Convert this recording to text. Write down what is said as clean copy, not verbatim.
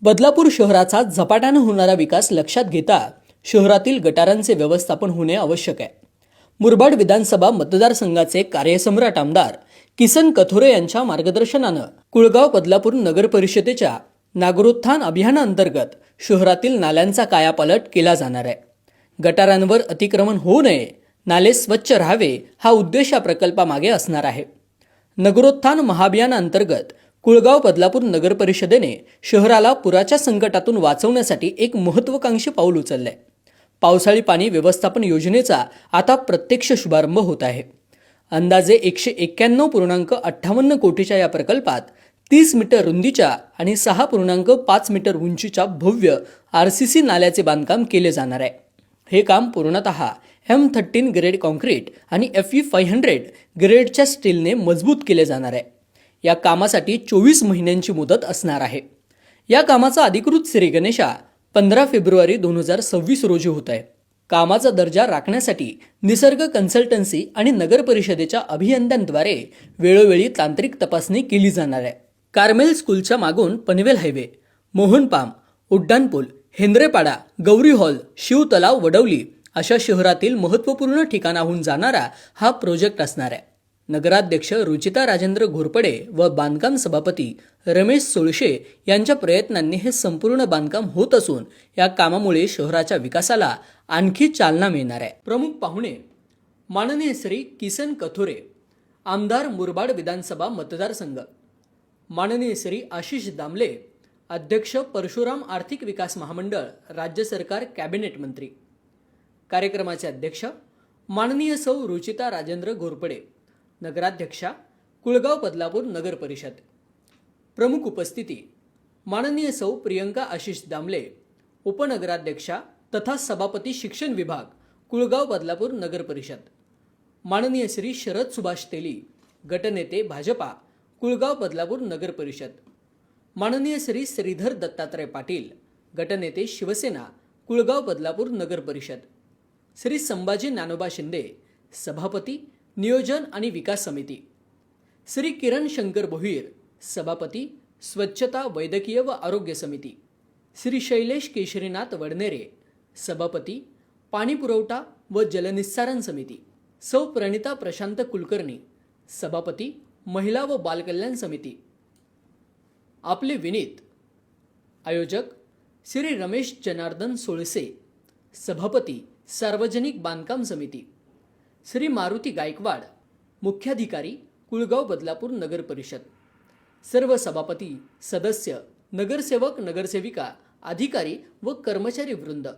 बदलापूर शहराचा झपाट्यानं होणारा विकास लक्षात घेता शहरातील गटारांचे व्यवस्थापन होणे आवश्यक आहे. मुरबाड विधानसभा मतदारसंघाचे कार्यसम्राट आमदार किसन कथोरे यांच्या मार्गदर्शनानं कुळगाव बदलापूर नगर परिषदेच्या नागरोत्थान अभियानाअंतर्गत शहरातील नाल्यांचा कायापालट केला जाणार आहे. गटारांवर अतिक्रमण होऊ नये, नाले स्वच्छ राहावे हा उद्देश या प्रकल्पामागे असणार आहे. नगरोत्थान महाअभियानाअंतर्गत कुळगाव बदलापूर नगर परिषदेने शहराला पुराच्या संकटातून वाचवण्यासाठी एक महत्त्वाकांक्षी पाऊल उचलले. पावसाळी पाणी व्यवस्थापन योजनेचा आता प्रत्यक्ष शुभारंभ होत आहे. अंदाजे 191.58 कोटीच्या या प्रकल्पात 30 मीटर रुंदीच्या आणि 6.5 मीटर उंचीच्या भव्य RCC नाल्याचे बांधकाम केले जाणार आहे. हे काम पूर्णतः M13 ग्रेड कॉन्क्रीट आणि FE500 ग्रेडच्या स्टीलने मजबूत केले जाणार आहे. या कामासाठी 24 महिन्यांची मुदत असणार आहे. या कामाचा अधिकृत श्रीगणेशा 15 फेब्रुवारी 2026 रोजी होत आहे. कामाचा दर्जा राखण्यासाठी निसर्ग कन्सल्टन्सी आणि नगर परिषदेच्या अभियंत्यांद्वारे वेळोवेळी तांत्रिक तपासणी केली जाणार आहे. कार्मेल स्कूलच्या मागून पनवेल हायवे, मोहनपाम, उड्डाणपूल, हेंद्रेपाडा, गौरी हॉल, शिव तलाव, वडवली अशा शहरातील महत्त्वपूर्ण ठिकाणाहून जाणारा हा प्रोजेक्ट असणार आहे. नगराध्यक्ष रुचिता राजेंद्र घोरपडे व बांधकाम सभापती रमेश सोळशे यांच्या प्रयत्नांनी हे संपूर्ण बांधकाम होत असून या कामामुळे शहराच्या विकासाला आणखी चालना मिळणार आहे. प्रमुख पाहुणे माननीय श्री किसन कथोरे, आमदार मुरबाड विधानसभा मतदारसंघ, माननीय श्री आशिष दामले, अध्यक्ष परशुराम आर्थिक विकास महामंडळ, राज्य सरकार, कॅबिनेट मंत्री. कार्यक्रमाचे अध्यक्ष माननीय सौ रुचिता राजेंद्र घोरपडे, नगराध्यक्षा, कुळगाव बदलापूर नगर परिषद. प्रमुख उपस्थिती माननीय सौ प्रियंका आशिष दामले, उपनगराध्यक्षा तथा सभापती शिक्षण विभाग, कुळगाव बदलापूर नगर परिषद. माननीय श्री शरद सुभाष तेली, गटनेते भाजपा, कुळगाव बदलापूर नगर परिषद. माननीय श्री श्रीधर दत्तात्रय पाटील, गटनेते शिवसेना, कुळगाव बदलापूर नगर परिषद. श्री संभाजी ज्ञानोबा शिंदे, सभापती, नियोजन आणि विकास समिती. श्री किरण शंकर भोईर, सभापती, स्वच्छता, वैद्यकीय व आरोग्य समिती. श्री शैलेश केशरीनाथ वडनेरे, सभापती, पाणी पुरवठा व जलनिस्सारण समिती. सौ प्रणिता प्रशांत कुलकर्णी, सभापती, महिला व बालकल्याण समिती. आपले विनीत. आयोजक श्री रमेश जनार्दन सोळसे, सभापती, सार्वजनिक बांधकाम समिती. श्री मारुती गायकवाड, मुख्याधिकारी, कुळगाव बदलापूर नगर परिषद. सर्व सभापती, सदस्य, नगरसेवक, नगरसेविका, अधिकारी व कर्मचारी वृंद.